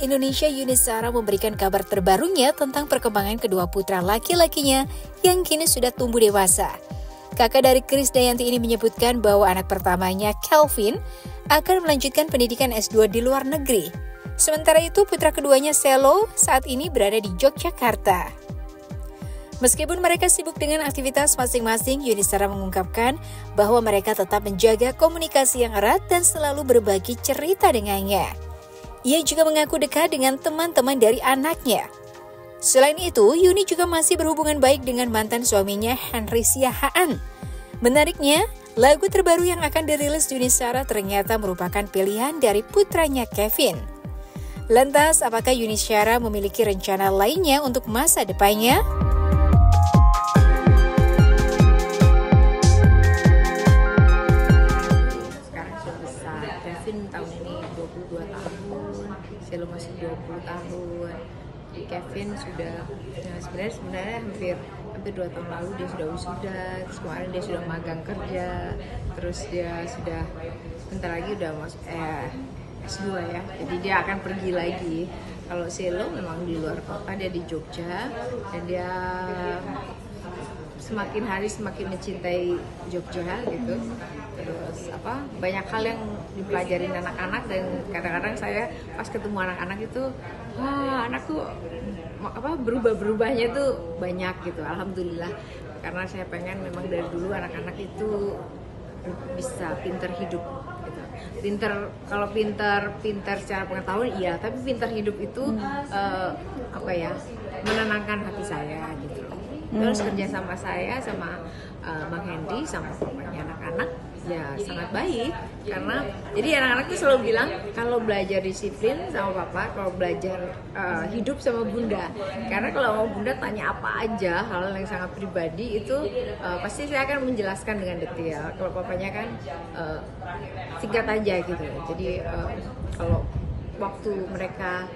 Indonesia Yuni Shara memberikan kabar terbarunya tentang perkembangan kedua putra laki-lakinya yang kini sudah tumbuh dewasa. Kakak dari Krisdayanti ini menyebutkan bahwa anak pertamanya, Kelvin, akan melanjutkan pendidikan S2 di luar negeri. Sementara itu, putra keduanya, Selo, saat ini berada di Yogyakarta. Meskipun mereka sibuk dengan aktivitas masing-masing, Yuni Shara mengungkapkan bahwa mereka tetap menjaga komunikasi yang erat dan selalu berbagi cerita dengannya. Ia juga mengaku dekat dengan teman-teman dari anaknya. Selain itu, Yuni juga masih berhubungan baik dengan mantan suaminya, Henry Siahaan. Menariknya, lagu terbaru yang akan dirilis Yuni Shara ternyata merupakan pilihan dari putranya Kevin. Lantas, apakah Yuni Shara memiliki rencana lainnya untuk masa depannya? Kevin tahun ini 22 tahun, Selo masih 20 tahun. Kevin sudah, sebenarnya hampir 2 tahun lalu dia sudah wisuda, kemarin dia sudah magang kerja, terus dia sudah bentar lagi udah masuk S2 ya, jadi dia akan pergi lagi. Kalau Selo memang di luar kota, dia di Jogja, dan dia semakin hari semakin mencintai Jogja gitu. Terus banyak hal yang dipelajarin anak-anak, dan kadang-kadang saya pas ketemu anak-anak itu, anakku berubahnya tuh banyak gitu. Alhamdulillah, karena saya pengen memang dari dulu anak-anak itu bisa pintar hidup gitu. Kalau pintar secara pengetahuan iya, tapi pintar hidup itu menenangkan hati saya gitu. Terus kerja sama saya sama Bang Hendy sama papanya anak-anak ya sangat baik, karena jadi anak-anak tuh selalu bilang kalau belajar disiplin sama papa, kalau belajar hidup sama bunda. Karena kalau mau bunda tanya apa aja hal yang sangat pribadi itu pasti saya akan menjelaskan dengan detail. Kalau papanya kan singkat aja gitu. Jadi kalau waktu mereka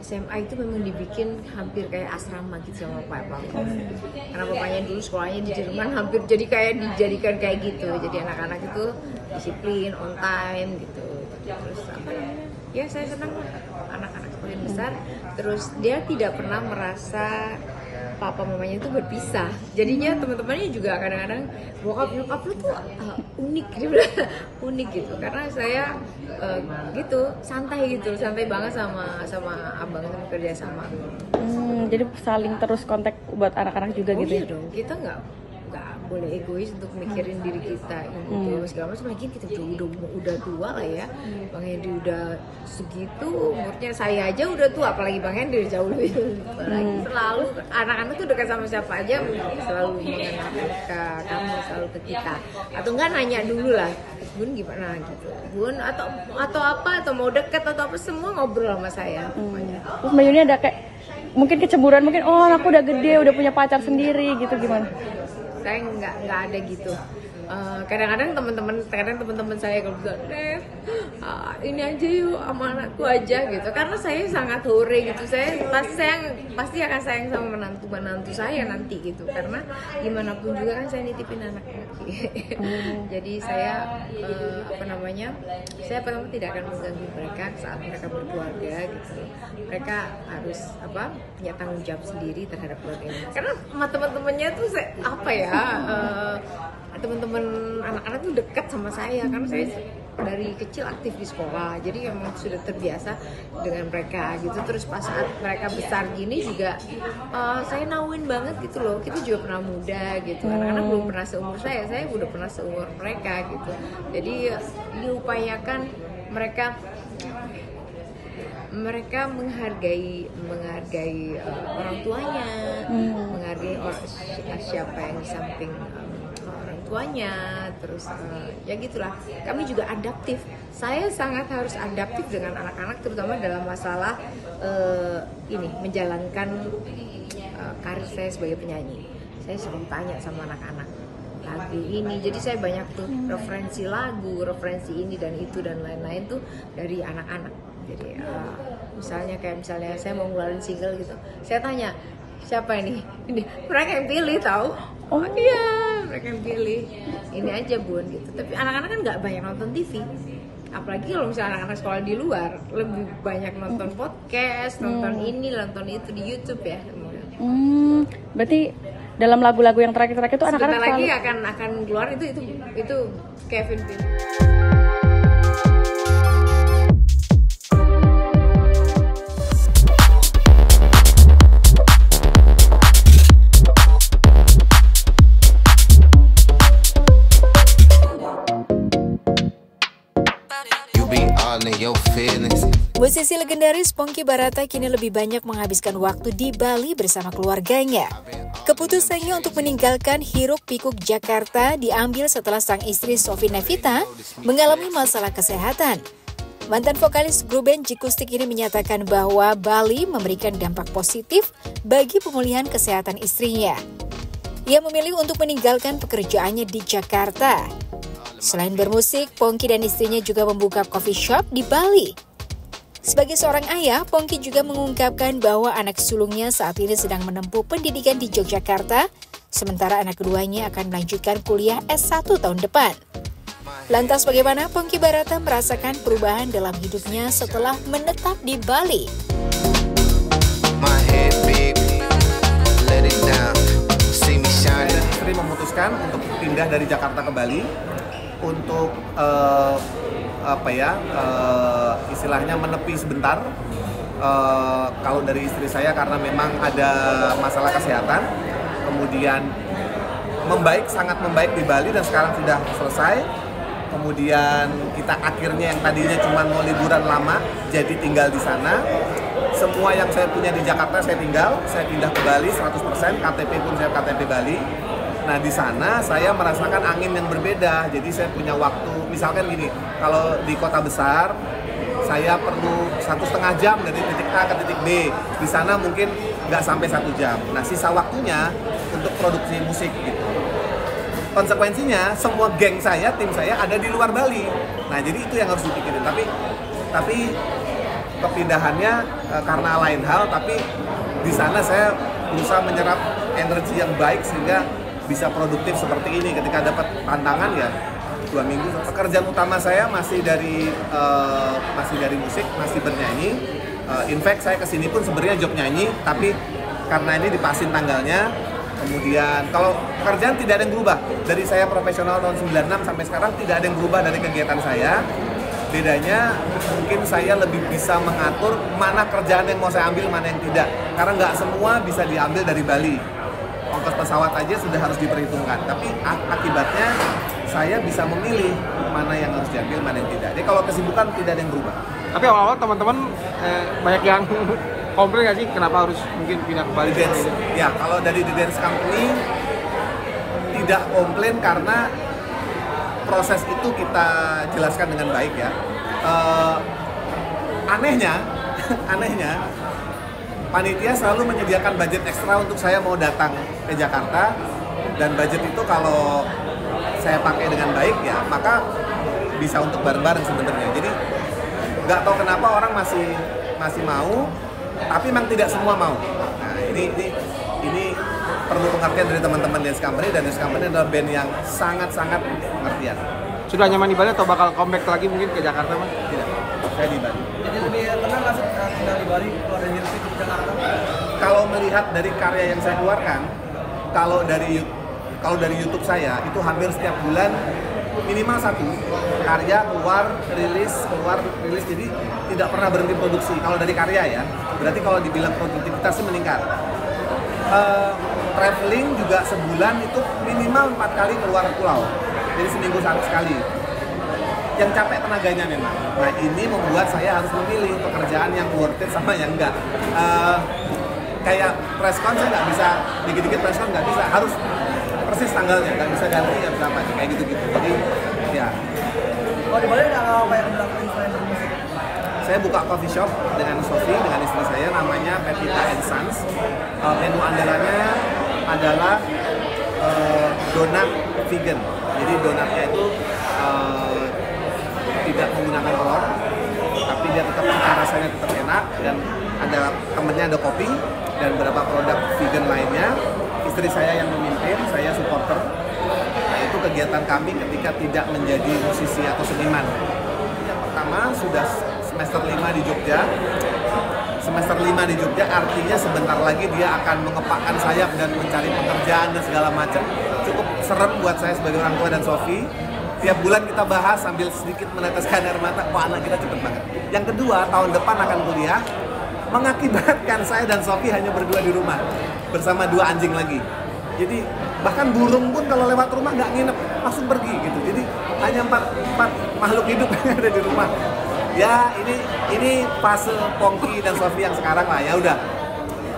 SMA itu memang dibikin hampir kayak asrama gitu sama papa. Karena papanya dulu sekolahnya di Jerman, hampir dijadikan kayak gitu. Jadi anak-anak itu disiplin, on time gitu. Terus ya saya senang anak-anak semakin besar. Terus dia tidak pernah merasa papa mamanya itu berpisah. Jadinya teman-temannya juga kadang-kadang bokap nyokap lu tuh unik gitu. Karena saya santai banget sama abang itu bekerja sama. Jadi saling terus kontak buat anak-anak juga gitu. Iya dong, kita nggak boleh egois untuk mikirin diri kita gitu. Segala macam, lagi kita udah tua lah ya. Bang Hendy udah segitu umurnya, saya aja udah tua, apalagi Bang Hendy jauh lebih tua lagi. Selalu anak-anak tuh dekat sama siapa aja selalu mengenalkan ke kamu, selalu ke kita, atau enggak nanya dulu lah, Bun gimana gitu, Bun atau apa, atau mau deket atau apa, semua ngobrol sama saya. Terus Mbak Yuni ada kayak mungkin kecemburuan, mungkin aku udah gede, udah punya pacar sendiri gitu, gimana? Saya nggak ada gitu. Kadang-kadang teman-teman saya kalau bilang, ini aja yuk sama anakku aja gitu, karena saya sangat hore gitu. Saya pasti akan sayang sama menantu saya nanti gitu, karena gimana pun juga kan saya nitipin anak laki. Jadi saya saya pertama tidak akan mengganggu mereka saat mereka berkeluarga gitu. Mereka harus punya tanggung jawab sendiri terhadap keluarganya. Karena sama teman-temannya tuh teman-teman anak-anak tuh dekat sama saya, karena saya dari kecil aktif di sekolah, jadi emang sudah terbiasa dengan mereka gitu. Terus pas saat mereka besar gini juga saya nauin banget gitu loh. Kita juga pernah muda gitu, anak-anak belum pernah seumur saya udah pernah seumur mereka gitu. Jadi diupayakan mereka menghargai orang tuanya, menghargai siapa yang di samping orang tuanya. Terus ya gitulah, kami juga adaptif. Saya sangat harus adaptif dengan anak-anak, terutama dalam masalah menjalankan karir saya sebagai penyanyi. Saya selalu tanya sama anak-anak lagu ini, jadi saya banyak tuh referensi lagu, referensi ini dan itu dan lain-lain tuh dari anak-anak. Jadi misalnya saya mau ngeluarin single gitu, saya tanya siapa ini mereka yang pilih tahu. Oh iya, mereka yang pilih ini aja Bun gitu. Tapi anak-anak kan nggak banyak nonton TV, apalagi kalau misalnya anak-anak sekolah di luar lebih banyak nonton podcast, nonton ini, nonton itu di YouTube ya. Berarti dalam lagu-lagu yang terakhir-terakhir itu anak-anak sebentar lagi selalu... akan keluar itu Kevin Pin. Musisi legendaris Ponky Barata kini lebih banyak menghabiskan waktu di Bali bersama keluarganya. Keputusannya untuk meninggalkan hiruk-pikuk Jakarta diambil setelah sang istri Sofi Navita mengalami masalah kesehatan. Mantan vokalis grup band Jikustik ini menyatakan bahwa Bali memberikan dampak positif bagi pemulihan kesehatan istrinya. Ia memilih untuk meninggalkan pekerjaannya di Jakarta. Selain bermusik, Ponky dan istrinya juga membuka coffee shop di Bali. Sebagai seorang ayah, Ponky juga mengungkapkan bahwa anak sulungnya saat ini sedang menempuh pendidikan di Yogyakarta, sementara anak keduanya akan melanjutkan kuliah S1 tahun depan. Lantas bagaimana Ponky Barata merasakan perubahan dalam hidupnya setelah menetap di Bali? Istri memutuskan untuk pindah dari Jakarta ke Bali untuk istilahnya menepi sebentar. Kalau dari istri saya karena memang ada masalah kesehatan, kemudian sangat membaik di Bali dan sekarang sudah selesai. Kemudian kita akhirnya yang tadinya cuma mau liburan lama jadi tinggal di sana. Semua yang saya punya di Jakarta saya pindah ke Bali 100%, KTP pun saya KTP Bali. Nah di sana saya merasakan angin yang berbeda, jadi saya punya waktu, misalkan gini, kalau di kota besar saya perlu 1,5 jam dari titik A ke titik B, di sana mungkin nggak sampai 1 jam. Nah sisa waktunya untuk produksi musik gitu. Konsekuensinya semua geng saya, tim saya ada di luar Bali. Nah jadi itu yang harus dipikirin. Tapi kepindahannya karena lain hal, tapi di sana saya berusaha menyerap energi yang baik sehingga bisa produktif seperti ini. Ketika dapat tantangan ya 2 minggu. Pekerjaan utama saya masih dari musik, masih bernyanyi. In fact saya kesini pun sebenarnya job nyanyi, tapi karena ini dipasin tanggalnya. Kemudian kalau pekerjaan tidak ada yang berubah. Dari saya profesional tahun 96 sampai sekarang tidak ada yang berubah dari kegiatan saya. Bedanya mungkin saya lebih bisa mengatur mana kerjaan yang mau saya ambil, mana yang tidak. Karena nggak semua bisa diambil dari Bali. Ongkos pesawat aja sudah harus diperhitungkan. Tapi akibatnya saya bisa memilih mana yang harus diambil, mana yang tidak. Jadi kalau kesibukan tidak ada yang berubah. Tapi awal-awal teman-teman banyak yang komplain nggak sih kenapa harus mungkin pindah ke Bali? Ya kalau dari The Dance Company tidak komplain karena proses itu kita jelaskan dengan baik ya. Anehnya panitia selalu menyediakan budget ekstra untuk saya mau datang ke Jakarta, dan budget itu kalau saya pakai dengan baik ya maka bisa untuk bareng-bareng sebenarnya. Jadi nggak tahu kenapa orang masih mau, tapi memang tidak semua mau. Nah ini perlu pengertian dari teman-teman Dance Company, dan Dance Company adalah band yang sangat-sangat pengertian. Sudah nyaman di Bali atau bakal comeback lagi mungkin ke Jakarta Mas? Tidak, saya di Bali. Jadi lebih tenang nggak sih tinggal di Bali keluar dari Jakarta? Kalau melihat dari karya yang saya keluarkan, kalau dari YouTube saya itu hampir setiap bulan minimal 1 karya keluar rilis, jadi tidak pernah berhenti produksi. Kalau dari karya ya, berarti kalau dibilang produktivitas sih meningkat. Traveling juga sebulan itu minimal 4 kali keluar pulau, jadi seminggu sekali. Yang capek tenaganya memang. Nah ini membuat saya harus memilih pekerjaan yang worth it sama yang enggak. Kayak preskon saya nggak bisa, dikit-dikit preskon nggak bisa, harus persis tanggalnya, nggak bisa ganti ya berapa, kayak gitu-gitu. Jadi ya. Kalau di Bali ada apa yang dilakukan selain bermusik? Saya buka coffee shop dengan Sofi, dengan istri saya, namanya Pepita and Sons. Menu andalannya adalah donat vegan. Jadi donatnya itu tidak menggunakan telur, tapi dia tetap rasanya tetap enak, dan ada temennya ada kopi dan beberapa produk vegan lainnya. Istri saya yang memimpin, saya supporter. Nah itu kegiatan kami ketika tidak menjadi musisi atau seniman. pertama, sudah semester 5 di Jogja. Semester 5 di Jogja artinya sebentar lagi dia akan mengepakkan sayap dan mencari pekerjaan dan segala macam. Cukup serem buat saya sebagai orang tua dan Sofi. Tiap bulan kita bahas sambil sedikit meneteskan air mata, kok anak kita cepet banget. Yang kedua, tahun depan akan kuliah, mengakibatkan saya dan Sofi hanya berdua di rumah bersama 2 anjing lagi. Jadi bahkan burung pun kalau lewat rumah nggak nginep, langsung pergi gitu. Jadi hanya empat makhluk hidup yang ada di rumah. Ya ini fase Pongki dan Sofi yang sekarang lah, ya udah.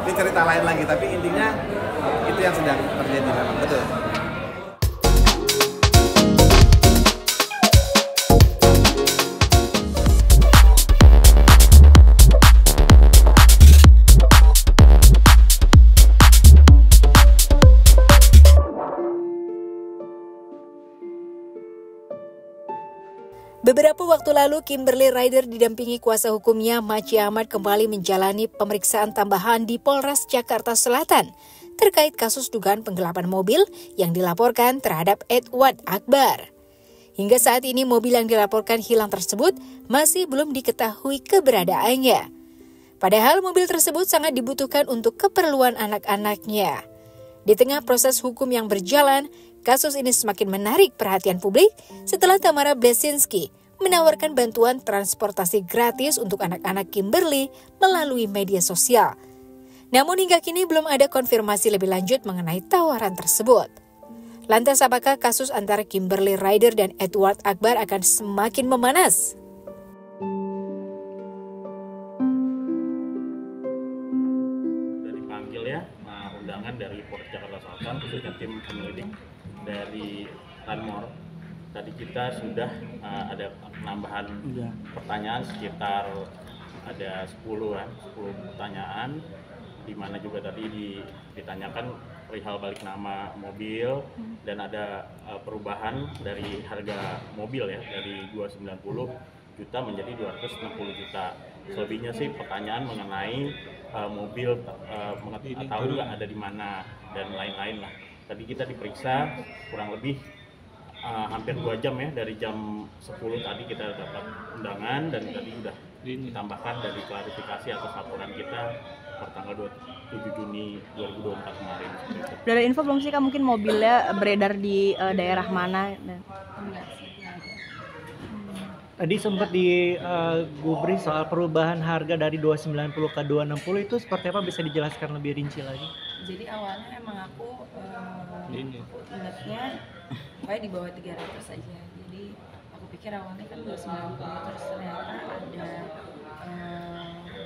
Ini cerita lain lagi, tapi intinya itu yang sedang terjadi memang, betul. Beberapa waktu lalu, Kimberly Ryder didampingi kuasa hukumnya Maci Ahmad kembali menjalani pemeriksaan tambahan di Polres Jakarta Selatan terkait kasus dugaan penggelapan mobil yang dilaporkan terhadap Edward Akbar. Hingga saat ini mobil yang dilaporkan hilang tersebut masih belum diketahui keberadaannya. Padahal mobil tersebut sangat dibutuhkan untuk keperluan anak-anaknya. Di tengah proses hukum yang berjalan, kasus ini semakin menarik perhatian publik setelah Tamara Blesinski menawarkan bantuan transportasi gratis untuk anak-anak Kimberly melalui media sosial. Namun hingga kini belum ada konfirmasi lebih lanjut mengenai tawaran tersebut. Lantas apakah kasus antara Kimberly Ryder dan Edward Akbar akan semakin memanas? Undangan dari Polres Jakarta Selatan, khususnya tim penyelidik dari Lanmor. Tadi kita sudah ada penambahan pertanyaan sekitar ada 10 pertanyaan, di mana juga tadi ditanyakan perihal balik nama mobil dan ada perubahan dari harga mobil ya, dari 290 juta menjadi 260 juta. Selebihnya sih pertanyaan mengenai mobil, tahu nggak ada di mana dan lain-lain lah. Tadi kita diperiksa kurang lebih hampir 2 jam ya, dari jam 10 tadi kita dapat undangan dan tadi udah ditambahkan dari klarifikasi atas laporan kita per tanggal 27 Juni 2024 kemarin. Udah ada info belum sih Kak, mungkin mobilnya beredar di daerah mana? Tadi sempat digubris soal perubahan harga dari 290 ke 260, itu seperti apa, bisa dijelaskan lebih rinci lagi? Jadi awalnya emang aku ingatnya pokoknya di bawah 300 aja. Jadi aku pikir awalnya kan 290, terus ternyata ada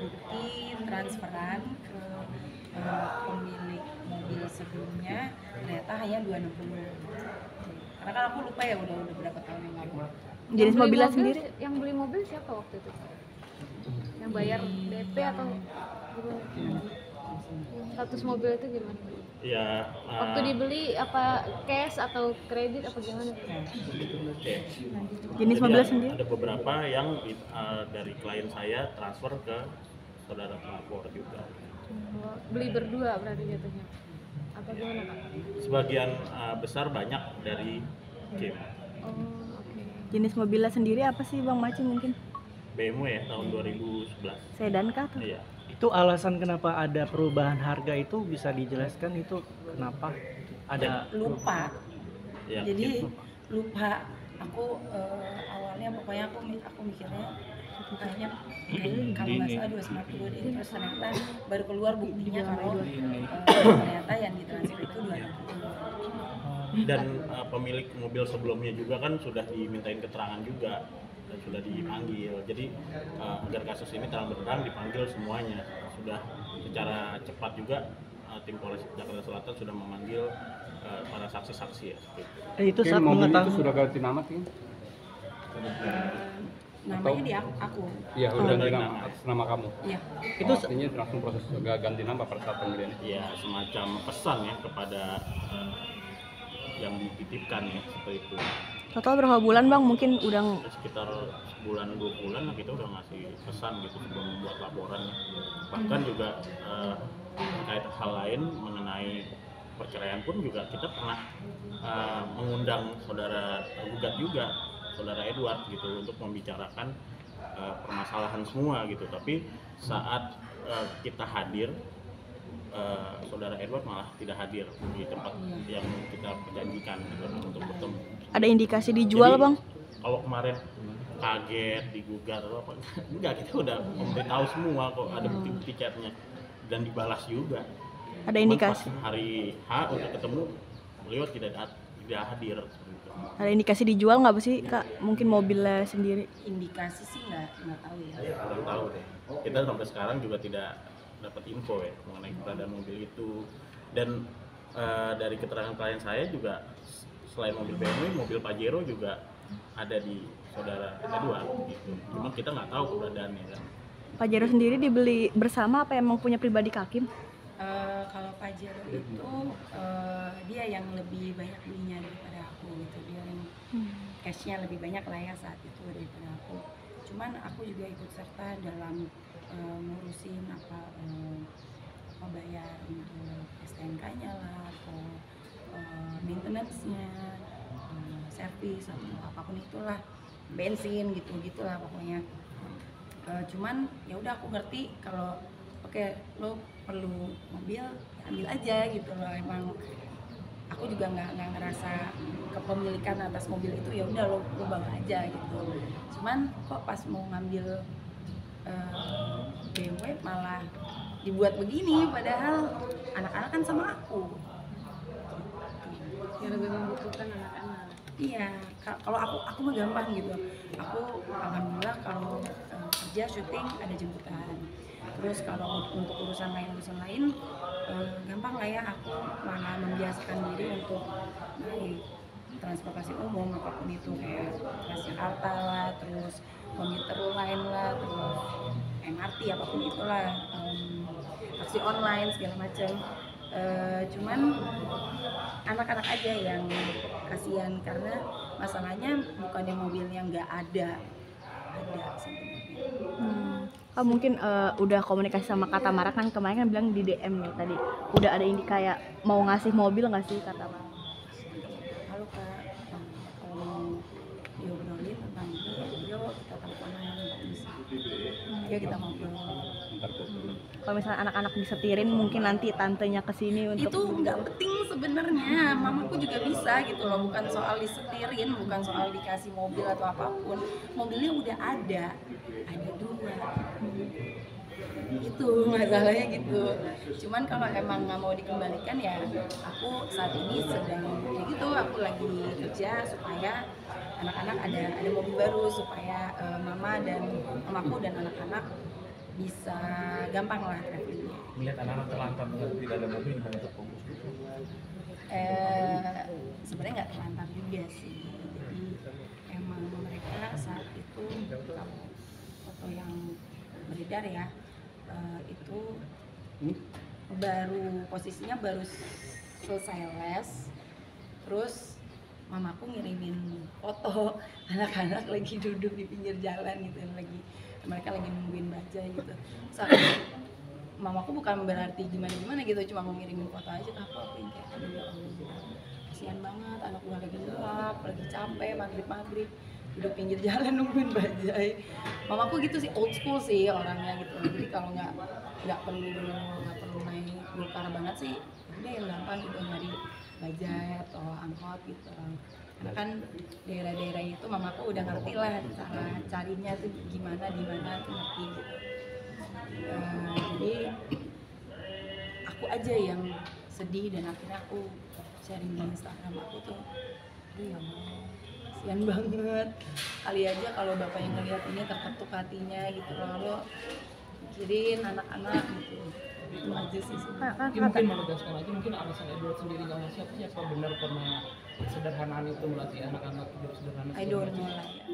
bukti transferan ke pemilik mobil sebelumnya, ternyata hanya 260. Karena kan aku lupa ya udah berapa tahun yang lalu. Jenis mobilnya sendiri? Yang beli mobil siapa waktu itu? Yang bayar DP atau status mobil itu gimana? Ya, waktu dibeli apa cash atau kredit apa gimana? Jenis mobilnya sendiri? Ada beberapa yang dari klien saya transfer ke saudara pelapor juga. Beli berdua berarti jatuhnya? Apa gimana Kak? Sebagian besar banyak dari Kim. Jenis mobilnya sendiri apa sih Bang Maci mungkin? BMW ya, tahun 2011. Sedan kah? Iya. Itu alasan kenapa ada perubahan harga itu bisa dijelaskan, itu kenapa ada lupa? Ya, jadi lupa. Aku awalnya pokoknya aku mikirnya kayaknya kalau nggak salah 290 deh, terus ternyata baru keluar buktinya kalau ternyata yang ditransfer itu 260. Dan pemilik mobil sebelumnya juga kan sudah dimintain keterangan juga dan sudah dipanggil. Jadi agar kasus ini terang-benderang dipanggil semuanya. Sudah secara cepat juga tim Polres Jakarta Selatan sudah memanggil para saksi-saksi ya. Itu saat mengetahui itu sudah ganti nama Tim? Namanya di aku. Iya, udah ganti nama atas nama kamu. Iya. Itu artinya langsung proses ganti nama pada saat pembelian. Iya, semacam pesan ya kepada yang dititipkan ya, seperti itu. Total berapa bulan Bang? Mungkin udah sekitar sebulan 2 bulan kita udah ngasih pesan gitu sebelum membuat laporan. Bahkan juga terkait hal lain mengenai perceraian pun juga kita pernah mengundang saudara tergugat juga, saudara Edward gitu, untuk membicarakan permasalahan semua gitu. Tapi saat kita hadir, saudara Edward malah tidak hadir di tempat yang kita perjanjikan gitu, untuk bertemu. Ada indikasi dijual, jadi, Bang? Kalau kemarin kaget, digugat atau apa, enggak, kita udah memberitahu semua kok, ada bukti chatnya dan dibalas juga. Ada indikasi? Pas hari H untuk ketemu, beliau tidak hadir. Ada indikasi dijual nggak sih, Kak? Mungkin mobilnya sendiri? Indikasi sih nggak tahu ya. Kurang tahu deh. Kita sampai sekarang juga tidak dapat info ya mengenai keberadaan mobil itu. Dan dari keterangan klien saya juga, selain mobil BMW, mobil Pajero juga ada di saudara Edward gitu. Cuma kita nggak tahu keberadaannya kan. Pajero sendiri dibeli bersama apa emang punya pribadi Kak Kim? Kalau Pajero itu dia yang lebih banyak belinya daripada aku gitu. Dia yang cashnya lebih banyak lah ya saat itu daripada aku. Cuman aku juga ikut serta dalam ngurusin bayar untuk STNK-nya lah, atau maintenance-nya, servis atau apapun itulah, bensin gitulah pokoknya. Cuman ya udah aku ngerti kalau oke, lo perlu mobil, ya ambil aja gitu loh. Emang aku juga nggak ngerasa kepemilikan atas mobil itu, ya udah lo bawa aja gitu. Cuman kok pas mau ngambil BMW malah dibuat begini, padahal anak-anak kan sama aku. Yang lebih membutuhkan anak-anak. Iya, kalau aku mah gampang gitu. Aku alhamdulillah kalau kerja syuting ada jemputan. Terus kalau untuk urusan lain gampang lah ya. Aku malah membiasakan diri untuk naik transportasi umum apapun itu, kayak Transjakarta lah, terus komuter lain lah, terus MRT apapun itulah, taksi online segala macam. Cuman anak-anak aja yang kasihan, karena masalahnya bukannya mobilnya nggak ada sebenarnya. Mungkin udah komunikasi sama Kak Tamara, kan kemarin kan bilang di DM nih tadi udah ada ini kayak mau ngasih mobil nggak sih Kak Tamara? Halo Kak, kalau mau diobrolin tentang video kita teleponan bisa. Ya kita ngobrol. Kalau misalnya anak-anak disetirin mungkin nanti tantenya kesini untuk itu nggak penting sebenarnya, mamaku juga bisa gitu loh, bukan soal disetirin, bukan soal dikasih mobil atau apapun, mobilnya udah ada dua, itu masalahnya gitu. Cuman kalau emang nggak mau dikembalikan, ya aku saat ini sedang ya gitu, aku lagi kerja supaya anak-anak ada mobil baru, supaya mamaku dan anak-anak bisa gampang lah travelingnya. Melihat anak-anak terlantar dengan tidak ada mobil gimana untuk fokus? Sebenarnya nggak terlantar juga sih. Jadi emang mereka saat itu, kalau foto yang beredar ya, itu posisinya baru selesai les, terus mamaku ngirimin foto anak-anak lagi duduk di pinggir jalan gitu, mereka lagi nungguin bajai gitu. Mamaku bukan berarti gimana gitu, cuma mau ngirimin foto aja ke aku yang kayak aduh ya Allah, kasihan banget, anak gua lagi gelap, lagi capek, maghrib duduk pinggir jalan nungguin bajai. Mamaku gitu sih, old school sih orangnya gitu. Jadi kalau nggak perlu naik Gulkar banget sih, udah yang gampang gitu nyari bajai atau angkot gitu. Karena kan daerah-daerah itu mamaku udah ngerti lah cara carinya tuh gimana, di mana tuh ngerti gitu. Jadi aku aja yang sedih, dan akhirnya aku sharing di Instagram aku tuh, ya Allah, kasihan banget. Kali aja kalau bapak yang ngeliat ini terketuk hatinya gitu, lalu mikirin anak-anak gitu. Itu aja sih. Mungkin menegaskan lagi, mungkin alasan Edward sendiri nggak ngasih apa benar karena sederhanaan itu melatih anak-anak hidup sederhana. I don't know lah ya.